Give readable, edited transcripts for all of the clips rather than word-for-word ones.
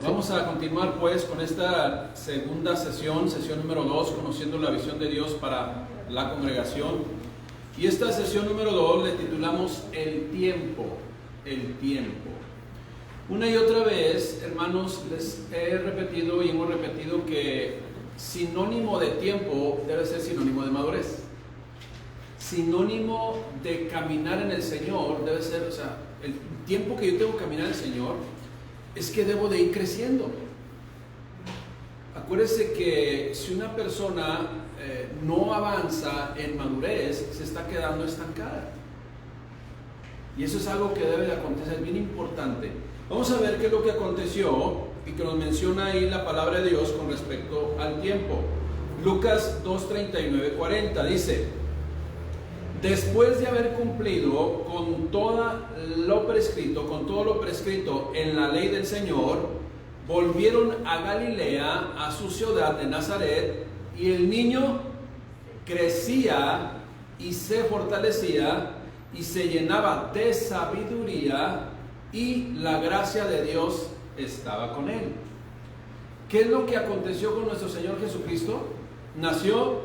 Vamos a continuar pues con esta segunda sesión número 2, conociendo la visión de Dios para la congregación. Y esta sesión número 2 le titulamos El tiempo, el tiempo. Una y otra vez, hermanos, les he repetido y hemos repetido que sinónimo de tiempo debe ser sinónimo de madurez. Sinónimo de caminar en el Señor debe ser, el tiempo que yo tengo que caminar en el Señor es que debo de ir creciendo. Acuérdese que si una persona no avanza en madurez, se está quedando estancada. Y eso es algo que debe de acontecer, bien importante. Vamos a ver qué es lo que aconteció y que nos menciona ahí la palabra de Dios con respecto al tiempo. Lucas 2:39-40 dice: después de haber cumplido con todo lo prescrito en la ley del Señor, volvieron a Galilea, a su ciudad de Nazaret, y el niño crecía y se fortalecía y se llenaba de sabiduría, y la gracia de Dios estaba con él. ¿Qué es lo que aconteció con nuestro Señor Jesucristo? Nació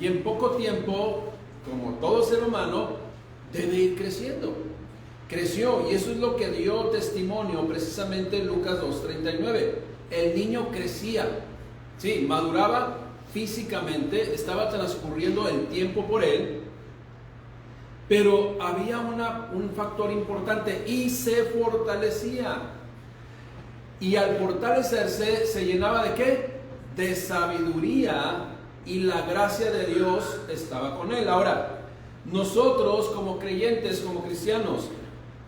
y en poco tiempo, como todo ser humano, debe ir creciendo. Creció, y eso es lo que dio testimonio precisamente en Lucas 2:39. El niño crecía, sí, maduraba físicamente, estaba transcurriendo el tiempo por él, pero había un factor importante: y se fortalecía. Y al fortalecerse, ¿se llenaba de qué? De sabiduría, y la gracia de Dios estaba con él. Ahora, nosotros como creyentes, como cristianos,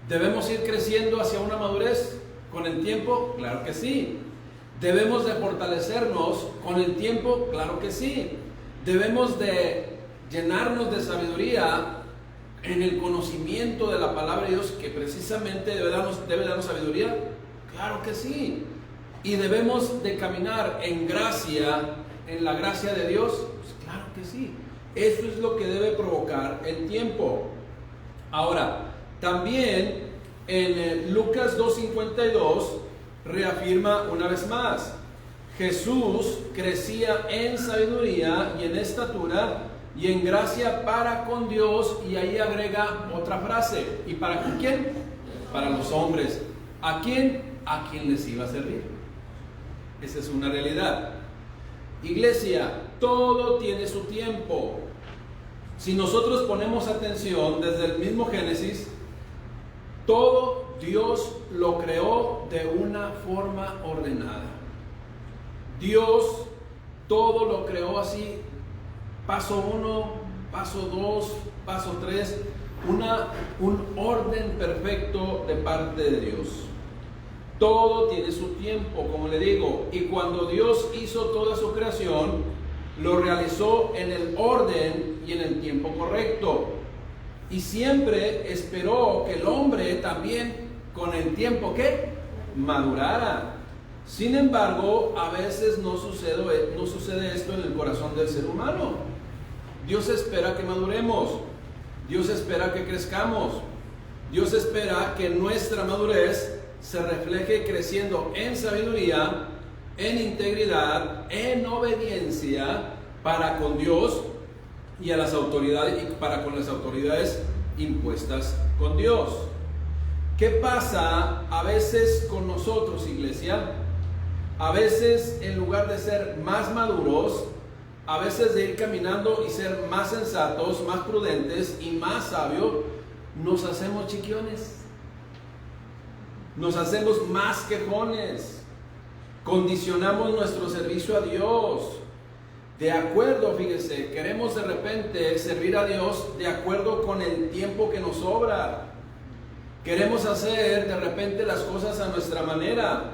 ¿debemos ir creciendo hacia una madurez con el tiempo? Claro que sí. ¿Debemos de fortalecernos con el tiempo? Claro que sí. ¿Debemos de llenarnos de sabiduría en el conocimiento de la palabra de Dios, que precisamente debe darnos sabiduría? Claro que sí. ¿Y debemos de caminar en gracia, en la gracia de Dios? Pues claro que sí. Eso es lo que debe provocar el tiempo. Ahora, también en Lucas 2:52 reafirma una vez más: Jesús crecía en sabiduría y en estatura y en gracia para con Dios. Y ahí agrega otra frase: ¿y para quién? Para los hombres. ¿A quién? A quien les iba a servir. Esa es una realidad. Iglesia, todo tiene su tiempo. Si nosotros ponemos atención desde el mismo Génesis, todo Dios lo creó de una forma ordenada. Dios todo lo creó así: paso 1, paso 2, paso 3, un orden perfecto de parte de Dios. Todo tiene su tiempo, como le digo, y cuando Dios hizo toda su creación, lo realizó en el orden y en el tiempo correcto. Y siempre esperó que el hombre también, con el tiempo, ¿qué? Madurara. Sin embargo, a veces no sucede esto en el corazón del ser humano. Dios espera que maduremos. Dios espera que crezcamos. Dios espera que nuestra madurez se refleje creciendo en sabiduría, en integridad, en obediencia para con Dios y a las autoridades, y para con las autoridades impuestas con Dios. ¿Qué pasa a veces con nosotros, iglesia? A veces, en lugar de ser más maduros, a veces de ir caminando y ser más sensatos, más prudentes y más sabios, nos hacemos chiquiones. Nos hacemos más quejones. Condicionamos nuestro servicio a Dios. De acuerdo, fíjese, queremos de repente servir a Dios de acuerdo con el tiempo que nos sobra. Queremos hacer de repente las cosas a nuestra manera.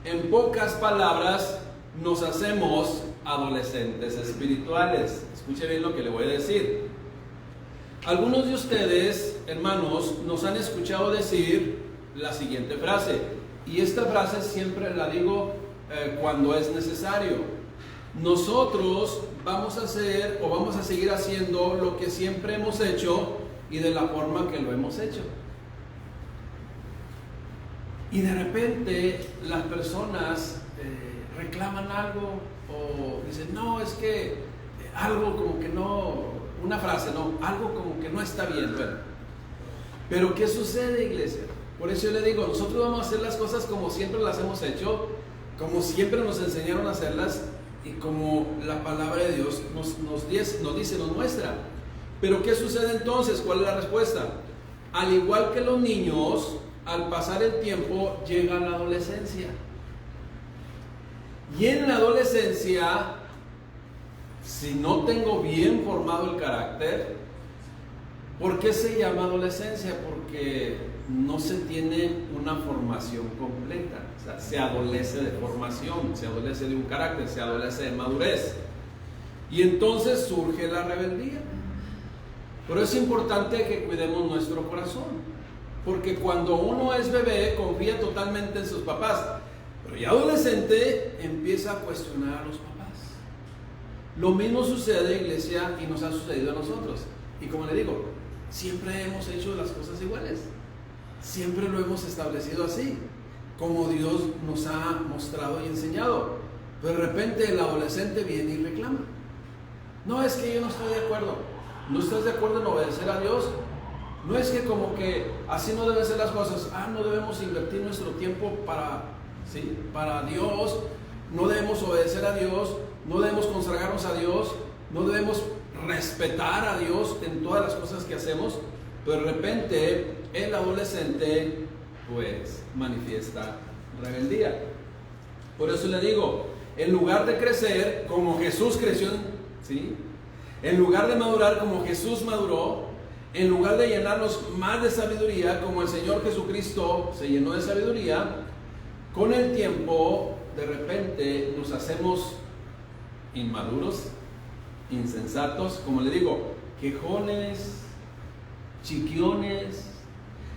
En pocas palabras, nos hacemos adolescentes espirituales. Escuche bien lo que le voy a decir. Algunos de ustedes, hermanos, nos han escuchado decir la siguiente frase, y esta frase siempre la digo cuando es necesario: nosotros vamos a hacer o vamos a seguir haciendo lo que siempre hemos hecho y de la forma que lo hemos hecho. Y de repente las personas reclaman algo o dicen, no, es que algo como que no, una frase, no, algo como que no está bien. Bueno, pero ¿qué sucede, iglesia? Por eso yo le digo, nosotros vamos a hacer las cosas como siempre las hemos hecho, como siempre nos enseñaron a hacerlas y como la palabra de Dios nos dice, nos muestra. Pero ¿qué sucede entonces? ¿Cuál es la respuesta? Al igual que los niños, al pasar el tiempo llega la adolescencia. Y en la adolescencia, si no tengo bien formado el carácter, ¿por qué se llama adolescencia? Porque no se tiene una formación completa. O sea, se adolece de formación, se adolece de un carácter, se adolece de madurez. Y entonces surge la rebeldía. Pero es importante que cuidemos nuestro corazón. Porque cuando uno es bebé, confía totalmente en sus papás. Pero ya adolescente, empieza a cuestionar a los papás. Lo mismo sucede, iglesia, y nos ha sucedido a nosotros. Y como le digo, siempre hemos hecho las cosas iguales. Siempre lo hemos establecido así, como Dios nos ha mostrado y enseñado. Pero de repente el adolescente viene y reclama. No, es que yo no estoy de acuerdo. ¿No estás de acuerdo en obedecer a Dios? No es que como que así no deben ser las cosas. No debemos invertir nuestro tiempo para Dios. No debemos obedecer a Dios. No debemos consagrarnos a Dios. No debemos respetar a Dios en todas las cosas que hacemos. Pero de repente el adolescente pues manifiesta rebeldía. Por eso le digo, en lugar de crecer como Jesús creció, ¿sí? En lugar de madurar como Jesús maduró, en lugar de llenarnos más de sabiduría como el Señor Jesucristo se llenó de sabiduría, con el tiempo de repente nos hacemos inmaduros, insensatos, como le digo, quejones, chiquiones,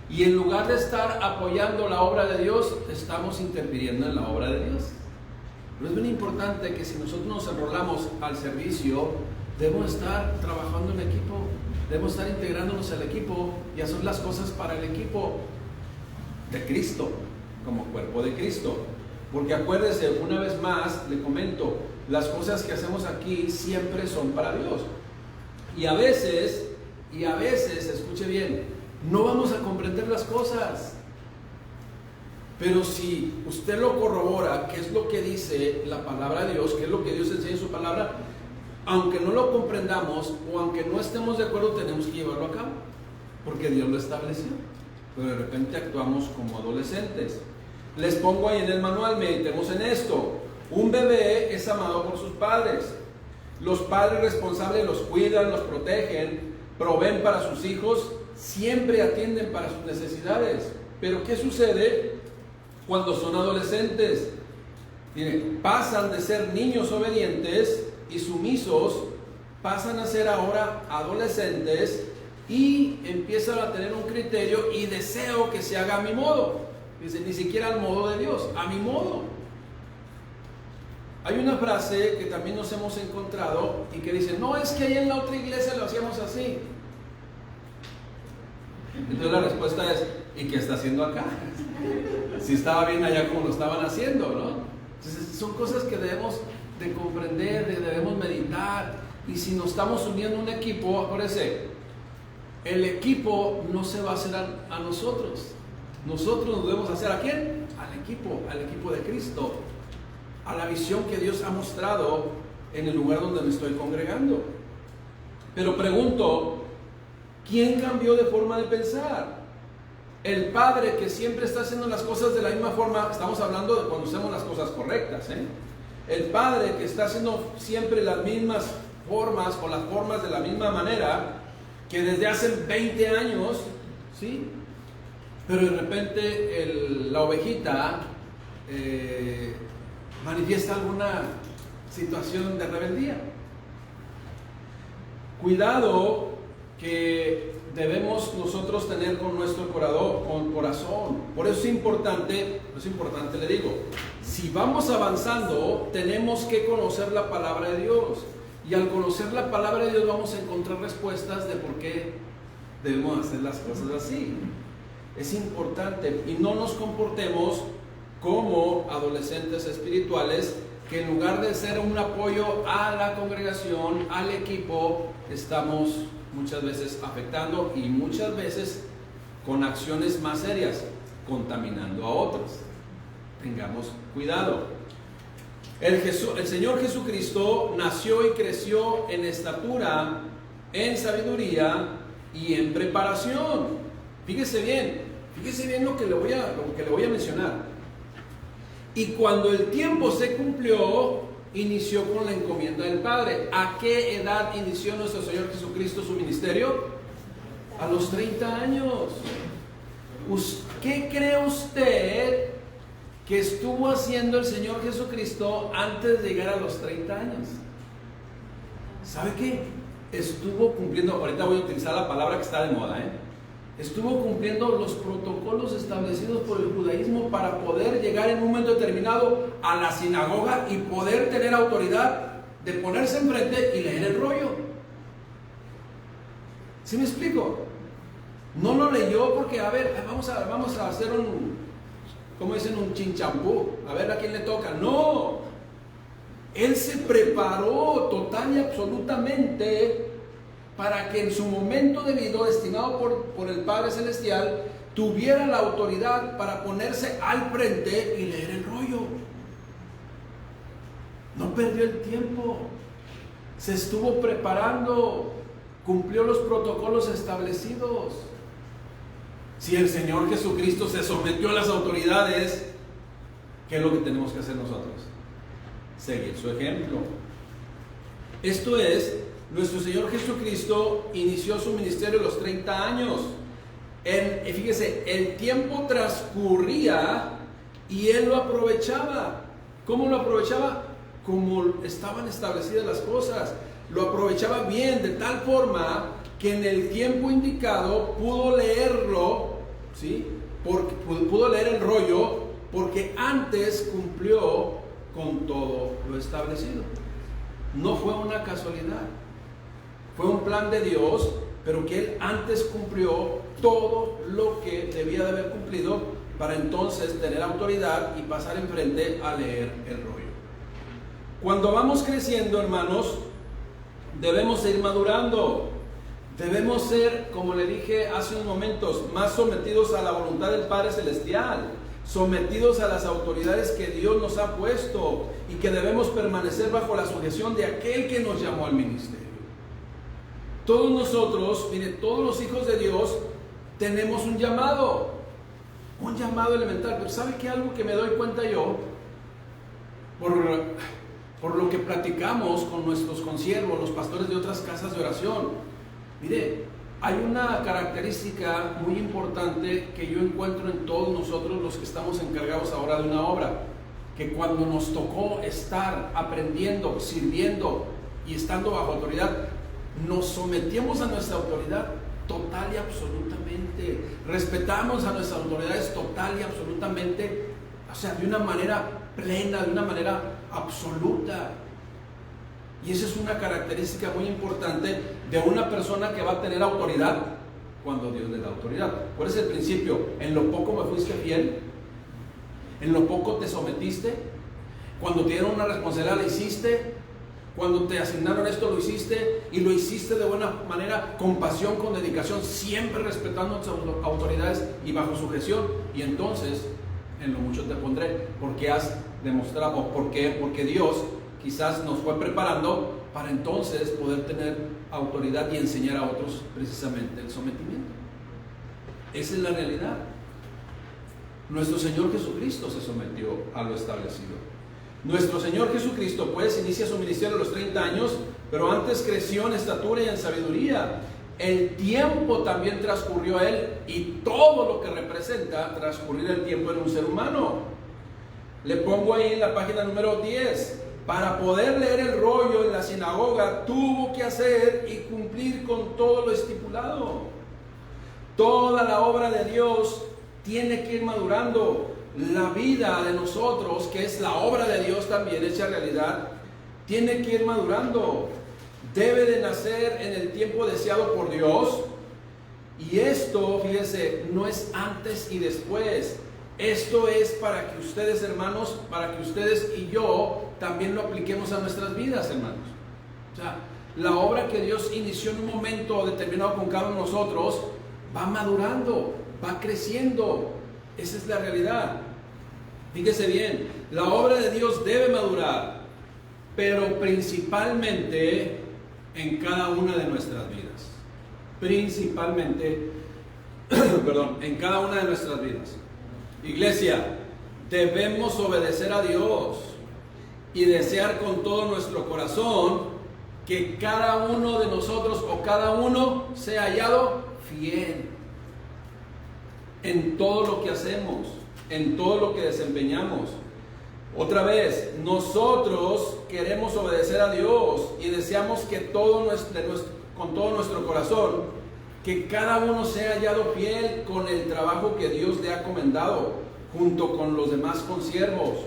y en lugar de estar apoyando la obra de Dios, estamos interfiriendo en la obra de Dios. Pero es bien importante que si nosotros nos enrolamos al servicio, debemos estar trabajando en equipo, debemos estar integrándonos al equipo y hacer las cosas para el equipo de Cristo, como cuerpo de Cristo. Porque acuérdese, una vez más le comento, las cosas que hacemos aquí siempre son para Dios. Y a veces, escuche bien, no vamos a comprender las cosas. Pero si usted lo corrobora, qué es lo que dice la palabra de Dios, qué es lo que Dios enseña en su palabra, aunque no lo comprendamos o aunque no estemos de acuerdo, tenemos que llevarlo a cabo, porque Dios lo estableció. Pero de repente actuamos como adolescentes. Les pongo ahí en el manual, meditemos en esto. Un bebé es amado por sus padres. Los padres responsables los cuidan, los protegen, proveen para sus hijos, siempre atienden para sus necesidades. Pero ¿qué sucede cuando son adolescentes? Miren, pasan de ser niños obedientes y sumisos, pasan a ser ahora adolescentes y empiezan a tener un criterio y deseo que se haga a mi modo. Dice, ni siquiera al modo de Dios, a mi modo. Hay una frase que también nos hemos encontrado y que dice, no, es que ahí en la otra iglesia lo hacíamos así. Entonces la respuesta es, ¿y qué está haciendo acá? Si estaba bien allá como lo estaban haciendo, ¿no? Entonces son cosas que debemos de comprender, debemos meditar. Y si nos estamos uniendo a un equipo, acuérdense, el equipo no se va a hacer a nosotros. Nosotros nos debemos hacer ¿a quién? Al equipo de Cristo, a la visión que Dios ha mostrado en el lugar donde me estoy congregando. Pero pregunto, ¿quién cambió de forma de pensar? El padre que siempre está haciendo las cosas de la misma forma, estamos hablando de cuando hacemos las cosas correctas, ¿eh? El padre que está haciendo siempre las mismas formas o las formas de la misma manera que desde hace 20 años, ¿sí? Pero de repente la ovejita manifiesta alguna situación de rebeldía. Cuidado que debemos nosotros tener con nuestro corazón. Por eso es importante, le digo, si vamos avanzando, tenemos que conocer la palabra de Dios. Y al conocer la palabra de Dios vamos a encontrar respuestas de por qué debemos hacer las cosas así. Es importante, y no nos comportemos como adolescentes espirituales que en lugar de ser un apoyo a la congregación, al equipo, estamos muchas veces afectando y muchas veces con acciones más serias, contaminando a otros. Tengamos cuidado. El Señor Jesucristo nació y creció en estatura, en sabiduría y en preparación. Fíjese bien lo que le voy a mencionar. Y cuando el tiempo se cumplió, inició con la encomienda del Padre. ¿A qué edad inició nuestro Señor Jesucristo su ministerio? A los 30 años. ¿Qué cree usted que estuvo haciendo el Señor Jesucristo antes de llegar a los 30 años? ¿Sabe qué? Estuvo cumpliendo, ahorita voy a utilizar la palabra que está de moda, estuvo cumpliendo los protocolos establecidos por el judaísmo para poder llegar en un momento determinado a la sinagoga y poder tener autoridad de ponerse enfrente y leer el rollo. ¿Sí me explico? No lo leyó porque, a ver, vamos a hacer ¿cómo dicen? Un chinchampú, a ver a quién le toca. No, él se preparó total y absolutamente para que en su momento debido, destinado por el Padre Celestial, tuviera la autoridad para ponerse al frente y leer el rollo. No perdió el tiempo, se estuvo preparando, cumplió los protocolos establecidos. Si el Señor Jesucristo se sometió a las autoridades, ¿qué es lo que tenemos que hacer nosotros? Seguir su ejemplo. Esto es, nuestro Señor Jesucristo inició su ministerio a los 30 años. Fíjese, el tiempo transcurría y Él lo aprovechaba. ¿Cómo lo aprovechaba? Como estaban establecidas las cosas. Lo aprovechaba bien, de tal forma que en el tiempo indicado pudo leerlo, ¿sí? Pudo leer el rollo, porque antes cumplió con todo lo establecido. No fue una casualidad, fue un plan de Dios, pero que Él antes cumplió todo lo que debía de haber cumplido para entonces tener autoridad y pasar enfrente a leer el rollo. Cuando vamos creciendo, hermanos, debemos ir madurando. Debemos ser, como le dije hace unos momentos, más sometidos a la voluntad del Padre Celestial, sometidos a las autoridades que Dios nos ha puesto y que debemos permanecer bajo la sujeción de aquel que nos llamó al ministerio. Todos nosotros, mire, todos los hijos de Dios tenemos un llamado elemental, pero ¿sabe qué? Algo que me doy cuenta yo, por lo que platicamos con nuestros consiervos, los pastores de otras casas de oración. Mire, hay una característica muy importante que yo encuentro en todos nosotros los que estamos encargados ahora de una obra, que cuando nos tocó estar aprendiendo, sirviendo y estando bajo autoridad, nos sometimos a nuestra autoridad total y absolutamente, respetamos a nuestras autoridades total y absolutamente, o sea, de una manera plena, de una manera absoluta. Y esa es una característica muy importante de una persona que va a tener autoridad cuando Dios le da autoridad. ¿Cuál es el principio? En lo poco me fuiste fiel, en lo poco te sometiste, cuando te dieron una responsabilidad la hiciste, cuando te asignaron esto lo hiciste y lo hiciste de buena manera, con pasión, con dedicación, siempre respetando tus autoridades y bajo sujeción. Y entonces en lo mucho te pondré, porque has demostrado, porque Dios quizás nos fue preparando para entonces poder tener autoridad y enseñar a otros precisamente el sometimiento. Esa es la realidad. Nuestro Señor Jesucristo se sometió a lo establecido. Nuestro Señor Jesucristo pues inicia su ministerio a los 30 años, pero antes creció en estatura y en sabiduría. El tiempo también transcurrió a Él, y todo lo que representa transcurrir el tiempo en un ser humano. Le pongo ahí en la página número 10. Para poder leer el rollo en la sinagoga, tuvo que hacer y cumplir con todo lo estipulado. Toda la obra de Dios tiene que ir madurando. La vida de nosotros, que es la obra de Dios también hecha realidad, tiene que ir madurando. Debe de nacer en el tiempo deseado por Dios, Y esto, fíjese, no es antes y después. Esto es para que ustedes, hermanos, para que ustedes y yo también lo apliquemos a nuestras vidas, hermanos. O sea, la obra que Dios inició en un momento determinado con cada uno de nosotros va madurando, va creciendo. Esa es la realidad. Fíjese bien, la obra de Dios debe madurar, pero principalmente en cada una de nuestras vidas. Principalmente, en cada una de nuestras vidas. Iglesia, debemos obedecer a Dios y desear con todo nuestro corazón que cada uno de nosotros o cada uno sea hallado fiel en todo lo que hacemos, en todo lo que desempeñamos. Otra vez, nosotros queremos obedecer a Dios y deseamos que con todo nuestro corazón, que cada uno sea hallado fiel con el trabajo que Dios le ha comendado, junto con los demás consiervos.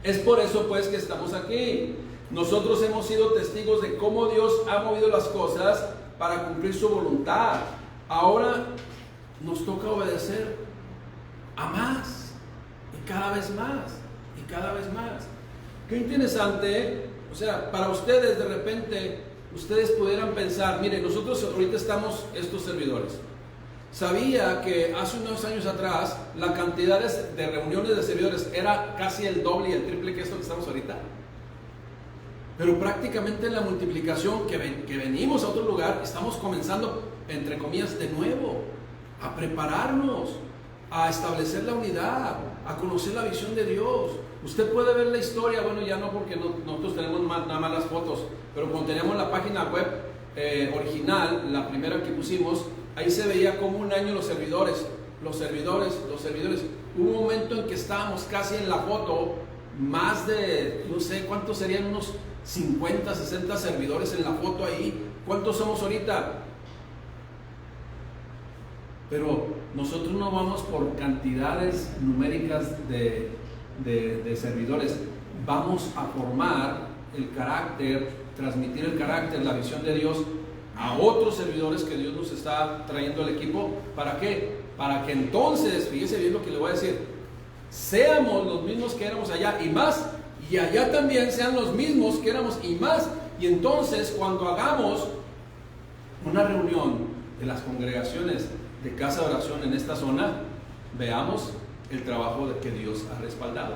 Es por eso pues que estamos aquí. Nosotros hemos sido testigos de cómo Dios ha movido las cosas para cumplir su voluntad. Ahora nos toca obedecer a más, y cada vez más, y cada vez más. Qué interesante, o sea, para ustedes de repente, ustedes pudieran pensar, miren, nosotros ahorita estamos estos servidores. Sabía que hace unos años atrás la cantidad de reuniones de servidores era casi el doble y el triple que esto que estamos ahorita. Pero prácticamente en la multiplicación que venimos a otro lugar, estamos comenzando, entre comillas, de nuevo, a prepararnos, a establecer la unidad, a conocer la visión de Dios. Usted puede ver la historia, bueno, ya no porque nosotros tenemos nada más las fotos, pero cuando teníamos la página web original, la primera que pusimos, ahí se veía como un año los servidores. Hubo un momento en que estábamos casi en la foto, más de, no sé cuántos serían, unos 50, 60 servidores en la foto ahí. ¿Cuántos somos ahorita? Pero nosotros no vamos por cantidades numéricas de servidores, vamos a formar el carácter, transmitir el carácter, la visión de Dios a otros servidores que Dios nos está trayendo al equipo. ¿Para qué? Para que entonces, fíjese bien lo que le voy a decir, seamos los mismos que éramos allá y más, y allá también sean los mismos que éramos y más. Y entonces cuando hagamos una reunión de las congregaciones de casa de oración en esta zona, veamos el trabajo que Dios ha respaldado.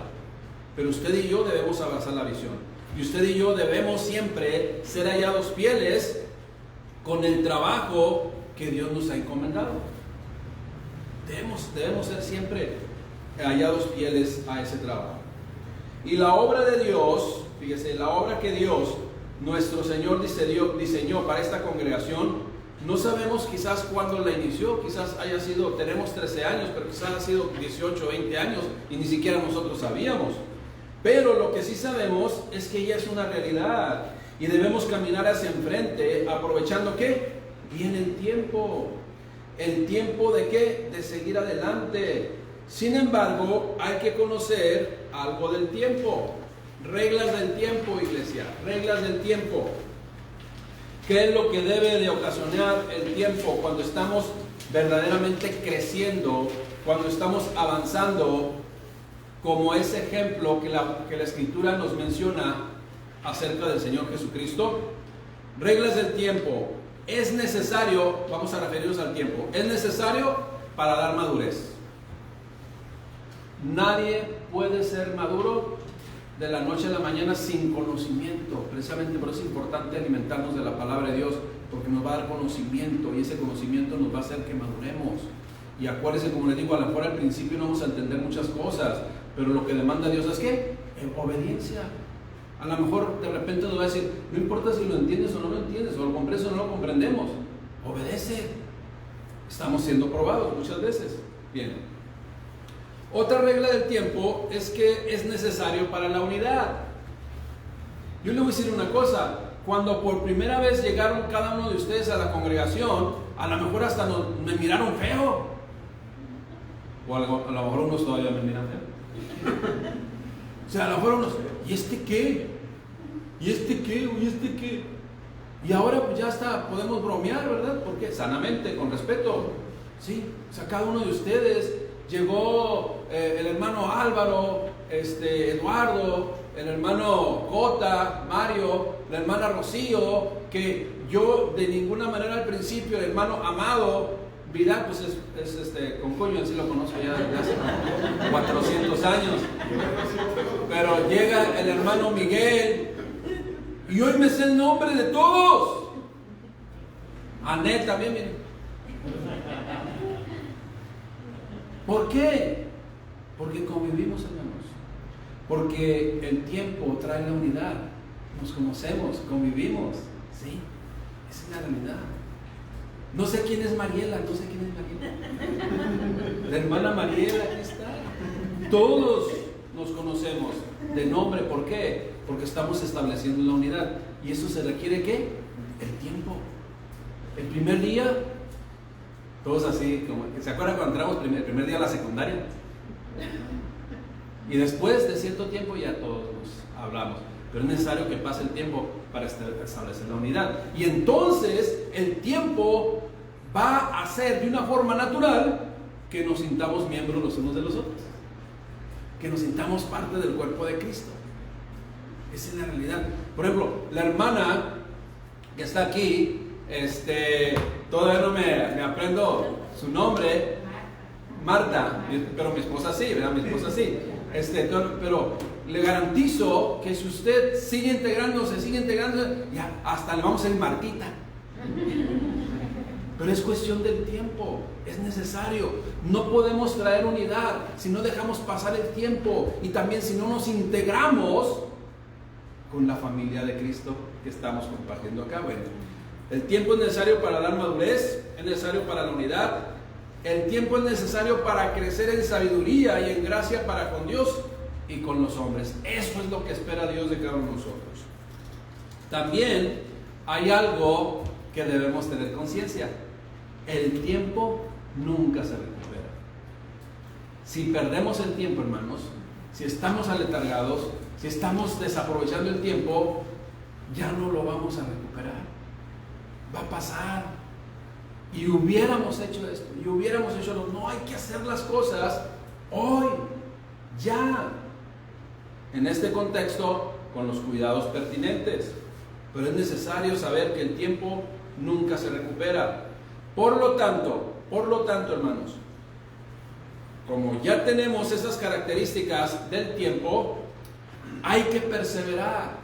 Pero usted y yo debemos abrazar la visión, y usted y yo debemos siempre ser hallados fieles con el trabajo que Dios nos ha encomendado. Debemos ser siempre hallados fieles a ese trabajo. Y la obra de Dios, fíjese, la obra que Dios, nuestro Señor, diseñó para esta congregación, no sabemos quizás cuándo la inició, quizás haya sido, tenemos 13 años, pero quizás ha sido 18, 20 años y ni siquiera nosotros sabíamos. Pero lo que sí sabemos es que ya es una realidad y debemos caminar hacia enfrente, aprovechando ¿qué? Bien el tiempo. ¿El tiempo de qué? De seguir adelante. Sin embargo, hay que conocer algo del tiempo. Reglas del tiempo, iglesia, reglas del tiempo. ¿Qué es lo que debe de ocasionar el tiempo cuando estamos verdaderamente creciendo, cuando estamos avanzando, como ese ejemplo que la Escritura nos menciona acerca del Señor Jesucristo? Reglas del tiempo. Es necesario, vamos a referirnos al tiempo, es necesario para dar madurez. Nadie puede ser maduro de la noche a la mañana sin conocimiento. Precisamente por eso es importante alimentarnos de la palabra de Dios, porque nos va a dar conocimiento y ese conocimiento nos va a hacer que maduremos. Y acuérdense, como les digo, a lo mejor al principio no vamos a entender muchas cosas, pero lo que demanda Dios es ¿qué? Obediencia. A lo mejor de repente nos va a decir, no importa si lo entiendes o no lo entiendes, o lo comprendes o no lo comprendemos, obedece. Estamos siendo probados muchas veces. Bien. Otra regla del tiempo es que es necesario para la unidad. Yo le voy a decir una cosa, cuando por primera vez llegaron cada uno de ustedes a la congregación, a lo mejor hasta me miraron feo. O a lo mejor unos todavía me miran feo. O sea, a lo mejor unos, ¿y este qué? ¿Y este qué? ¿Y este qué? Y ahora pues ya hasta podemos bromear, ¿verdad? Porque sanamente, con respeto. Sí, o sea, cada uno de ustedes llegó, el hermano Álvaro, Eduardo, el hermano Cota, Mario, la hermana Rocío, que yo de ninguna manera al principio, el hermano Amado Vidal, pues es con Coño, así lo conozco ya desde hace 400 años. Pero llega el hermano Miguel, y hoy me sé el nombre de todos. Anet también, miren. ¿Por qué? Porque convivimos, hermanos. Porque el tiempo trae la unidad. Nos conocemos, convivimos. ¿Sí? Esa es la realidad. No sé quién es Mariela, no sé quién es Mariela. La hermana Mariela, aquí está. Todos nos conocemos de nombre. ¿Por qué? Porque estamos estableciendo la unidad. ¿Y eso se requiere qué? El tiempo. El primer día, todos así, como, ¿se acuerdan cuando entramos el primer día a la secundaria? Y después de cierto tiempo ya todos nos hablamos. Pero es necesario que pase el tiempo para establecer la unidad. Y entonces el tiempo va a hacer de una forma natural que nos sintamos miembros los unos de los otros. Que nos sintamos parte del cuerpo de Cristo. Esa es la realidad. Por ejemplo, la hermana que está aquí, todavía no me aprendo su nombre, Marta, pero mi esposa sí, ¿verdad? Mi esposa sí. Pero le garantizo que si usted sigue integrándose, ya hasta le vamos a decir Martita. Pero es cuestión del tiempo, es necesario. No podemos traer unidad si no dejamos pasar el tiempo y también si no nos integramos con la familia de Cristo que estamos compartiendo acá. Bueno, el tiempo es necesario para dar madurez, es necesario para la unidad. El tiempo es necesario para crecer en sabiduría y en gracia para con Dios y con los hombres. Eso es lo que espera Dios de cada uno de nosotros. También hay algo que debemos tener conciencia. El tiempo nunca se recupera. Si perdemos el tiempo, hermanos, si estamos aletargados, si estamos desaprovechando el tiempo, ya no lo vamos a recuperar. Va a pasar. Y hubiéramos hecho esto, y hubiéramos hecho lo. No, hay que hacer las cosas hoy, ya. En este contexto, con los cuidados pertinentes. Pero es necesario saber que el tiempo nunca se recupera. Por lo tanto, hermanos, como ya tenemos esas características del tiempo, hay que perseverar,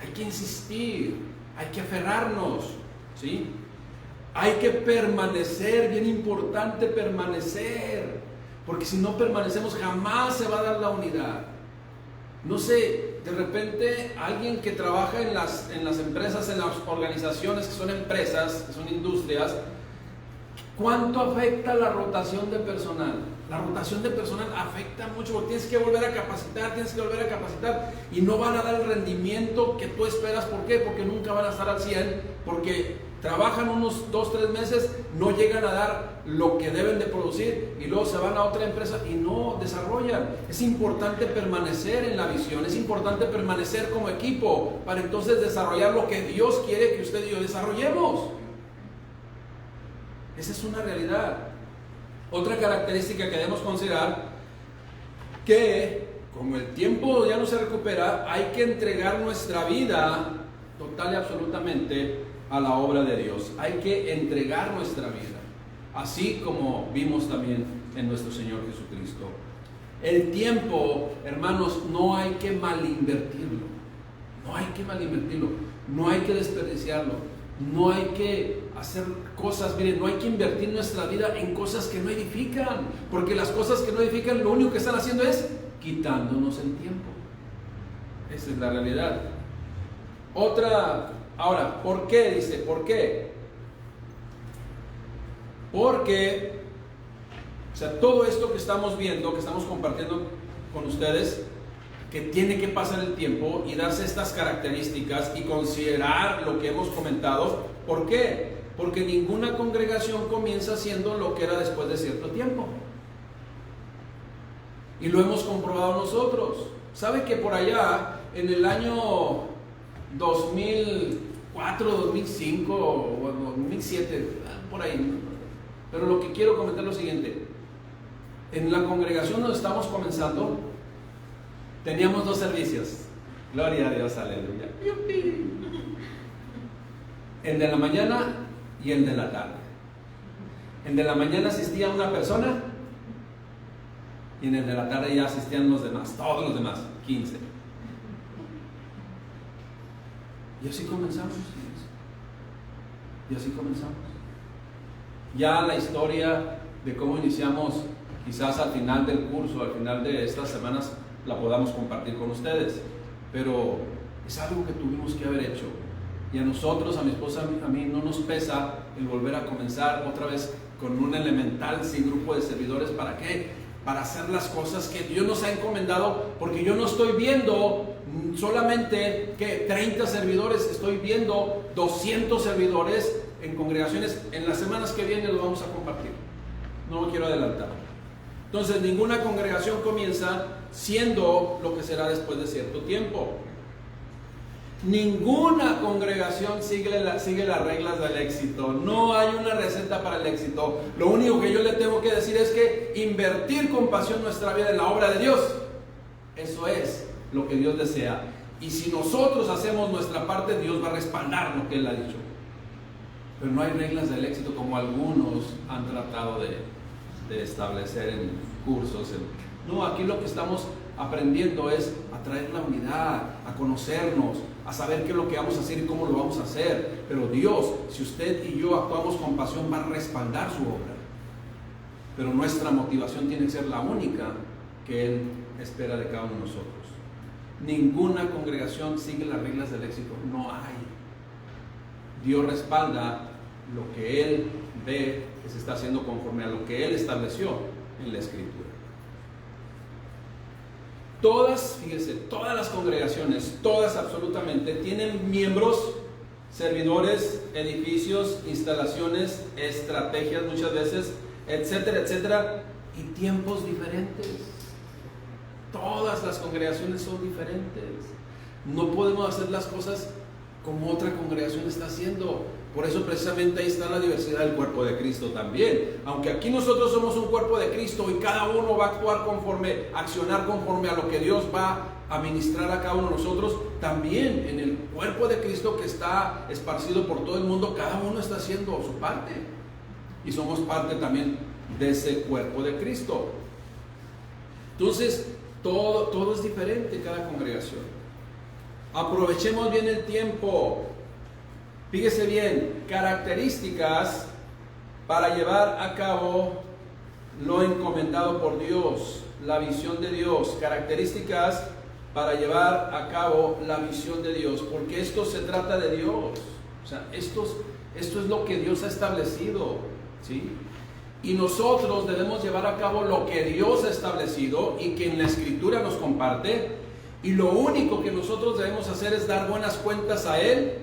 hay que insistir, hay que aferrarnos, ¿sí? Hay que permanecer, bien importante permanecer, porque si no permanecemos jamás se va a dar la unidad. No sé, de repente alguien que trabaja en las empresas, en las organizaciones que son empresas, que son industrias, ¿cuánto afecta la rotación de personal? La rotación de personal afecta mucho porque tienes que volver a capacitar y no van a dar el rendimiento que tú esperas. ¿Por qué? Porque nunca van a estar al 100, porque trabajan unos 2-3 meses, no llegan a dar lo que deben de producir y luego se van a otra empresa y no desarrollan. Es importante permanecer en la visión, es importante permanecer como equipo para entonces desarrollar lo que Dios quiere que usted y yo desarrollemos. Esa es una realidad. Otra característica que debemos considerar, que como el tiempo ya no se recupera, hay que entregar nuestra vida total y absolutamente a la obra de Dios. Hay que entregar nuestra vida, así como vimos también en nuestro Señor Jesucristo. El tiempo, hermanos, no hay que malinvertirlo, no hay que desperdiciarlo. No hay que hacer cosas, miren, no hay que invertir nuestra vida en cosas que no edifican, porque las cosas que no edifican lo único que están haciendo es quitándonos el tiempo. Esa es la realidad. Ahora, ¿por qué? Dice, ¿por qué? Porque, o sea, todo esto que estamos viendo, que estamos compartiendo con ustedes, que tiene que pasar el tiempo y darse estas características y considerar lo que hemos comentado. ¿Por qué? Porque ninguna congregación comienza siendo lo que era después de cierto tiempo. Y lo hemos comprobado nosotros. ¿Sabe que por allá, en el año 2000, 2004, 2005 o 2007, por ahí. Pero lo que quiero comentar es lo siguiente. En la congregación donde estamos comenzando, teníamos 2 servicios. Gloria a Dios, aleluya. El de la mañana y el de la tarde. El de la mañana asistía una persona y en el de la tarde ya asistían los demás, todos los demás, 15. Y así comenzamos. Y así comenzamos. Ya la historia de cómo iniciamos, quizás al final del curso, al final de estas semanas, la podamos compartir con ustedes. Pero es algo que tuvimos que haber hecho. Y a nosotros, a mi esposa, a mí no nos pesa el volver a comenzar otra vez con un elemental sin grupo de servidores. ¿Para qué? Para hacer las cosas que Dios nos ha encomendado, porque yo no estoy viendo solamente que 30 servidores, estoy viendo 200 servidores en congregaciones. En las semanas que vienen lo vamos a compartir, no lo quiero adelantar. Entonces ninguna congregación comienza siendo lo que será después de cierto tiempo. Ninguna congregación sigue las reglas del éxito. No hay una receta para el éxito. Lo único que yo le tengo que decir es que invertir con pasión nuestra vida en la obra de Dios, eso es lo que Dios desea. Y si nosotros hacemos nuestra parte, Dios va a respaldar lo que Él ha dicho. Pero no hay reglas del éxito como algunos han tratado de establecer en cursos. No, aquí lo que estamos aprendiendo es a traer la unidad, a conocernos, a saber qué es lo que vamos a hacer y cómo lo vamos a hacer. Pero Dios, si usted y yo actuamos con pasión, va a respaldar su obra. Pero nuestra motivación tiene que ser la única que Él espera de cada uno de nosotros. Ninguna congregación sigue las reglas del éxito, no hay. Dios respalda lo que Él ve que se está haciendo conforme a lo que Él estableció en la Escritura. Todas, fíjense, todas las congregaciones, todas absolutamente, tienen miembros, servidores, edificios, instalaciones, estrategias muchas veces, etcétera, etcétera, y tiempos diferentes. Todas las congregaciones son diferentes. No podemos hacer las cosas como otra congregación está haciendo. Por eso precisamente ahí está la diversidad del cuerpo de Cristo también. Aunque aquí nosotros somos un cuerpo de Cristo y cada uno va a actuar accionar conforme a lo que Dios va a ministrar a cada uno de nosotros, también en el cuerpo de Cristo que está esparcido por todo el mundo, cada uno está haciendo su parte. Y somos parte también de ese cuerpo de Cristo. Entonces, todo es diferente cada congregación. Aprovechemos bien el tiempo. Fíjese bien, características para llevar a cabo lo encomendado por Dios, la visión de Dios. Características para llevar a cabo la visión de Dios, porque esto se trata de Dios. O sea, esto es lo que Dios ha establecido, ¿sí? Y nosotros debemos llevar a cabo lo que Dios ha establecido y que en la Escritura nos comparte. Y lo único que nosotros debemos hacer es dar buenas cuentas a Él,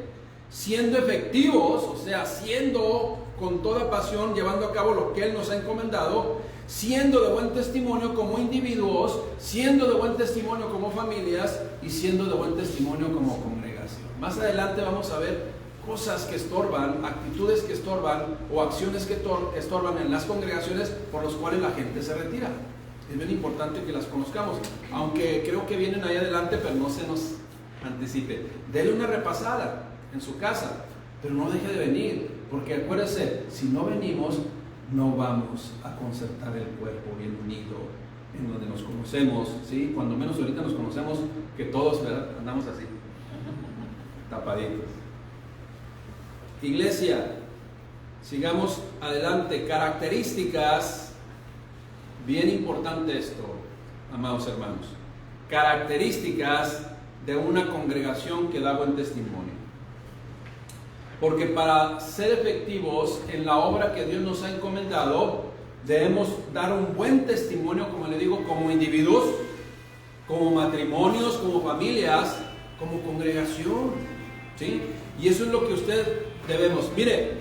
siendo efectivos, o sea, siendo con toda pasión, llevando a cabo lo que Él nos ha encomendado, siendo de buen testimonio como individuos, siendo de buen testimonio como familias y siendo de buen testimonio como congregación. Más adelante vamos a ver cosas que estorban, actitudes que estorban o acciones que estorban en las congregaciones por los cuales la gente se retira. Es bien importante que las conozcamos, aunque creo que vienen ahí adelante, pero no se nos anticipe. Dele una repasada en su casa, pero no deje de venir, porque acuérdese, si no venimos, no vamos a concertar el cuerpo bien unido, en donde nos conocemos, ¿sí? Cuando menos ahorita nos conocemos, que todos, ¿verdad? Andamos así, tapaditos. Iglesia, sigamos adelante. Características, bien importante esto, amados hermanos, características de una congregación que da buen testimonio. Porque para ser efectivos en la obra que Dios nos ha encomendado, debemos dar un buen testimonio, como le digo, como individuos, como matrimonios, como familias, como congregación, ¿sí? Y eso es lo que usted debemos. Mire,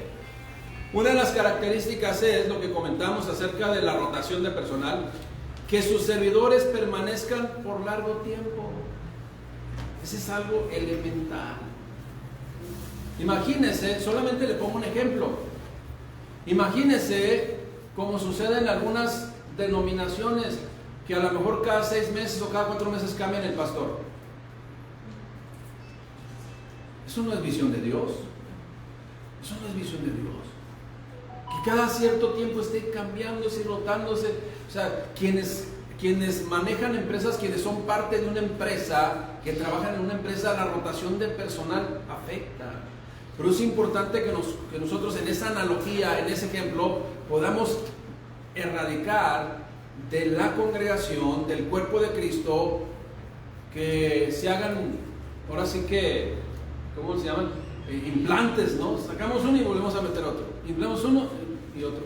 una de las características es lo que comentamos acerca de la rotación de personal, que sus servidores permanezcan por largo tiempo. Ese es algo elemental. Imagínese, solamente le pongo un ejemplo. Imagínese como sucede en algunas denominaciones, que a lo mejor cada 6 meses o cada 4 meses cambian el pastor. Eso no es visión de Dios. Eso no es visión de Dios. Que cada cierto tiempo esté cambiándose y rotándose. O sea, quienes manejan empresas, quienes son parte de una empresa, que trabajan en una empresa, la rotación de personal afecta. Pero es importante que nosotros en esa analogía, en ese ejemplo, podamos erradicar de la congregación, del cuerpo de Cristo, que se hagan, ahora sí que, ¿cómo se llaman? Implantes, ¿no? Sacamos uno y volvemos a meter otro. Implantamos uno y otro.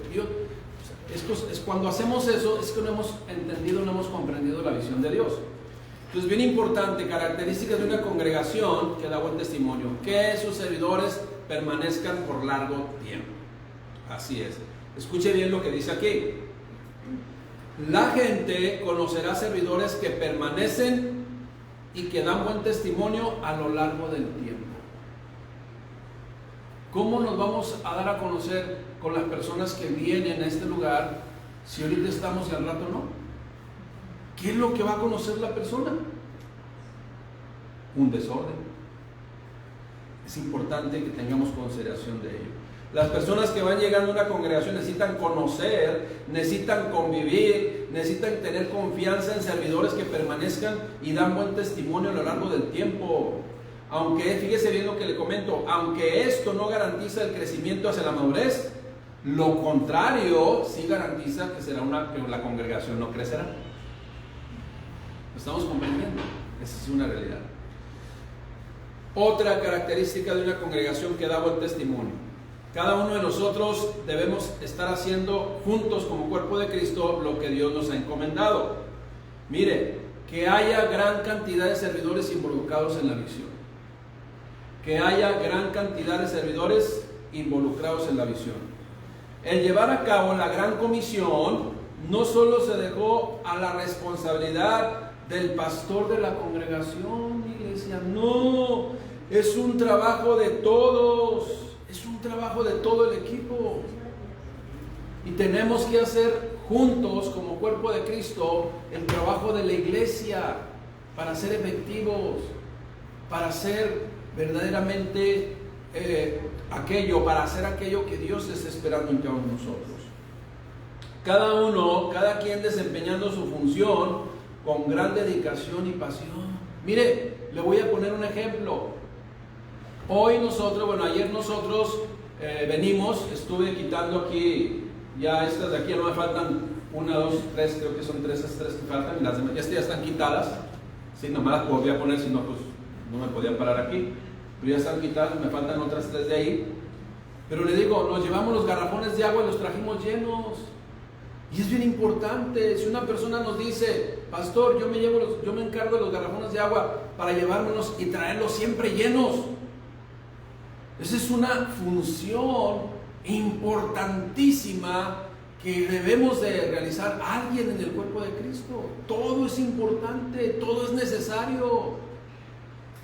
Esto es cuando hacemos eso, es que no hemos entendido, no hemos comprendido la visión de Dios. Entonces, bien importante, características de una congregación que da buen testimonio: que sus servidores permanezcan por largo tiempo. Así es. Escuche bien lo que dice aquí. La gente conocerá servidores que permanecen y que dan buen testimonio a lo largo del tiempo. ¿Cómo nos vamos a dar a conocer con las personas que vienen a este lugar si ahorita estamos y al rato no? ¿Qué es lo que va a conocer la persona? Un desorden. Es importante que tengamos consideración de ello. Las personas que van llegando a una congregación necesitan conocer, necesitan convivir, necesitan tener confianza en servidores que permanezcan y dan buen testimonio a lo largo del tiempo. Aunque, fíjese bien lo que le comento, aunque esto no garantiza el crecimiento hacia la madurez, lo contrario sí garantiza que que la congregación no crecerá. ¿Lo estamos comprendiendo? Esa es una realidad. Otra característica de una congregación que da buen testimonio: cada uno de nosotros debemos estar haciendo juntos como cuerpo de Cristo lo que Dios nos ha encomendado. Mire, que haya gran cantidad de servidores involucrados en la visión. Que haya gran cantidad de servidores involucrados en la visión. El llevar a cabo la gran comisión no solo se dejó a la responsabilidad del pastor de la congregación, iglesia, no, es un trabajo de todos, es un trabajo de todo el equipo. Y tenemos que hacer juntos, como cuerpo de Cristo, el trabajo de la iglesia para ser efectivos, para ser verdaderamente para hacer aquello que Dios está esperando en cada uno de nosotros. Cada quien desempeñando su función con gran dedicación y pasión. Mire, le voy a poner un ejemplo. Ayer nosotros venimos, estuve quitando aquí, ya estas de aquí no me faltan 1, 2, 3, creo que son 3 que faltan, las demás ya están quitadas. Sí, nomás las podía poner, si no, pues no me podían parar aquí. Pero ya están quitadas, me faltan otras 3 de ahí. Pero le digo, nos llevamos los garrafones de agua y los trajimos llenos. Y es bien importante. Si una persona nos dice: pastor, yo me encargo de los garrafones de agua para llevármelos y traerlos siempre llenos. Esa es una función importantísima que debemos de realizar alguien en el cuerpo de Cristo. Todo es importante, todo es necesario.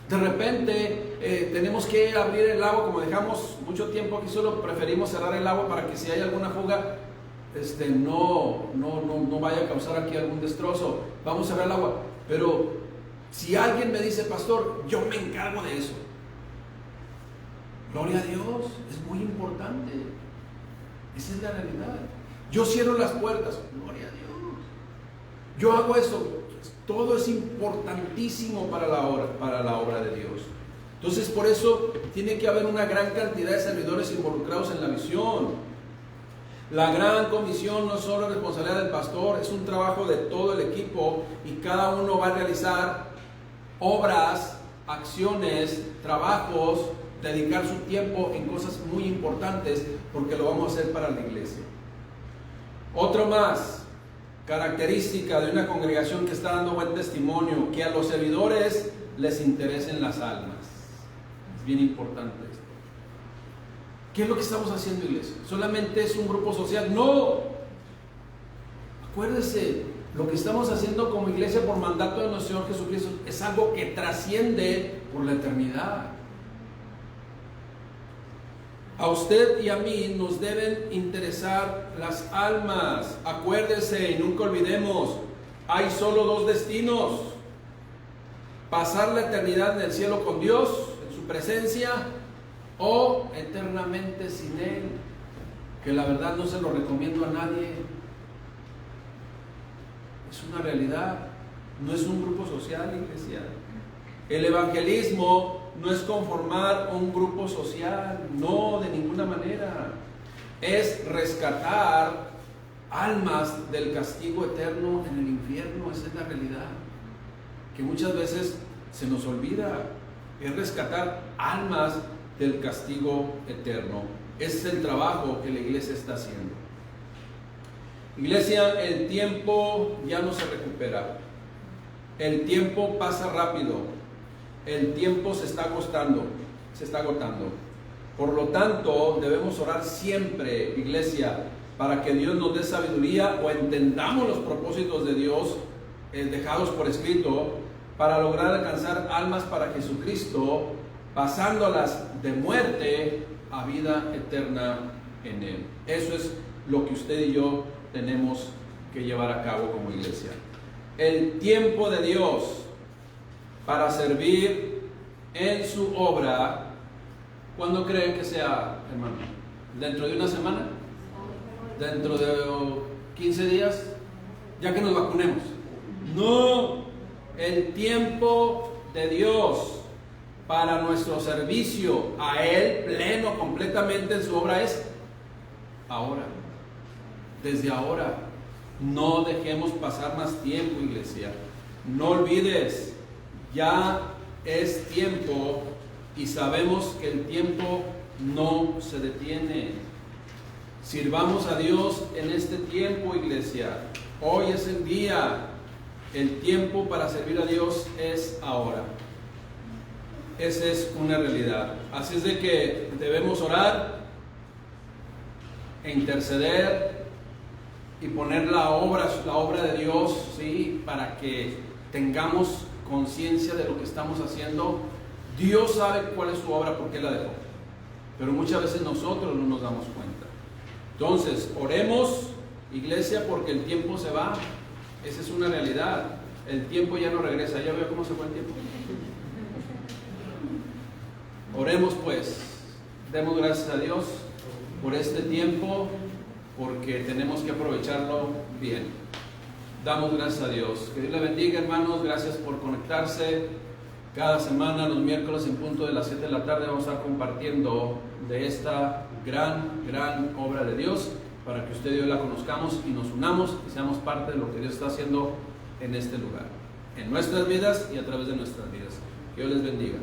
De repente tenemos que abrir el agua, como dejamos mucho tiempo aquí, solo preferimos cerrar el agua para que si hay alguna fuga no vaya a causar aquí algún destrozo. Vamos a cerrar el agua. Pero si alguien me dice: pastor, yo me encargo de eso, gloria a Dios, es muy importante. Esa es la realidad. Yo cierro las puertas, gloria a Dios. Yo hago eso. Todo es importantísimo para la obra de Dios. Entonces, por eso tiene que haber una gran cantidad de servidores involucrados en la visión. La gran comisión no solo es responsabilidad del pastor, es un trabajo de todo el equipo, y cada uno va a realizar obras, acciones, trabajos, dedicar su tiempo en cosas muy importantes, porque lo vamos a hacer para la iglesia. Otro más, característica de una congregación que está dando buen testimonio: que a los servidores les interesen las almas. Es bien importante esto. ¿Qué es lo que estamos haciendo, iglesia? ¿Solamente es un grupo social? No. Acuérdese, lo que estamos haciendo como iglesia por mandato de nuestro Señor Jesucristo es algo que trasciende por la eternidad. A usted y a mí nos deben interesar las almas. Acuérdese y nunca olvidemos, hay solo dos destinos: pasar la eternidad en el cielo con Dios, en su presencia, o eternamente sin Él, que la verdad no se lo recomiendo a nadie. Es una realidad, no es un grupo social, iglesia. El evangelismo no es conformar un grupo social, no, de ninguna manera. Es rescatar almas del castigo eterno en el infierno. Esa es la realidad, que muchas veces se nos olvida. Es rescatar almas del castigo eterno. Ese es el trabajo que la iglesia está haciendo. Iglesia, el tiempo ya no se recupera. El tiempo pasa rápido. El tiempo se está agotando. Por lo tanto, debemos orar siempre, iglesia, para que Dios nos dé sabiduría o entendamos los propósitos de Dios dejados por escrito, para lograr alcanzar almas para Jesucristo, pasándolas de muerte a vida eterna en Él. Eso es lo que usted y yo tenemos que llevar a cabo como iglesia. El tiempo de Dios para servir en su obra, ¿cuándo creen que sea, hermano? ¿Dentro de una semana? ¿Dentro de 15 días? Ya que nos vacunemos. No, el tiempo de Dios para nuestro servicio a Él pleno, completamente en su obra, es ahora. Desde ahora. No dejemos pasar más tiempo, iglesia. No olvides, ya es tiempo y sabemos que el tiempo no se detiene. Sirvamos a Dios en este tiempo, iglesia. Hoy es el día. El tiempo para servir a Dios es ahora. Esa es una realidad. Así es de que debemos orar e interceder y poner la obra de Dios, ¿sí? Para que tengamos conciencia de lo que estamos haciendo. Dios sabe cuál es su obra, por qué la dejó, pero muchas veces nosotros no nos damos cuenta. Entonces, oremos, iglesia, porque el tiempo se va. Esa es una realidad. El tiempo ya no regresa. ¿Ya veo cómo se fue el tiempo? Oremos pues. Demos gracias a Dios por este tiempo, porque tenemos que aprovecharlo bien. Damos gracias a Dios. Que Dios le bendiga, hermanos. Gracias por conectarse. Cada semana, los miércoles en punto de las 7 de la tarde, vamos a estar compartiendo de esta gran obra de Dios, para que usted y yo la conozcamos y nos unamos y seamos parte de lo que Dios está haciendo en este lugar, en nuestras vidas y a través de nuestras vidas. Que Dios les bendiga.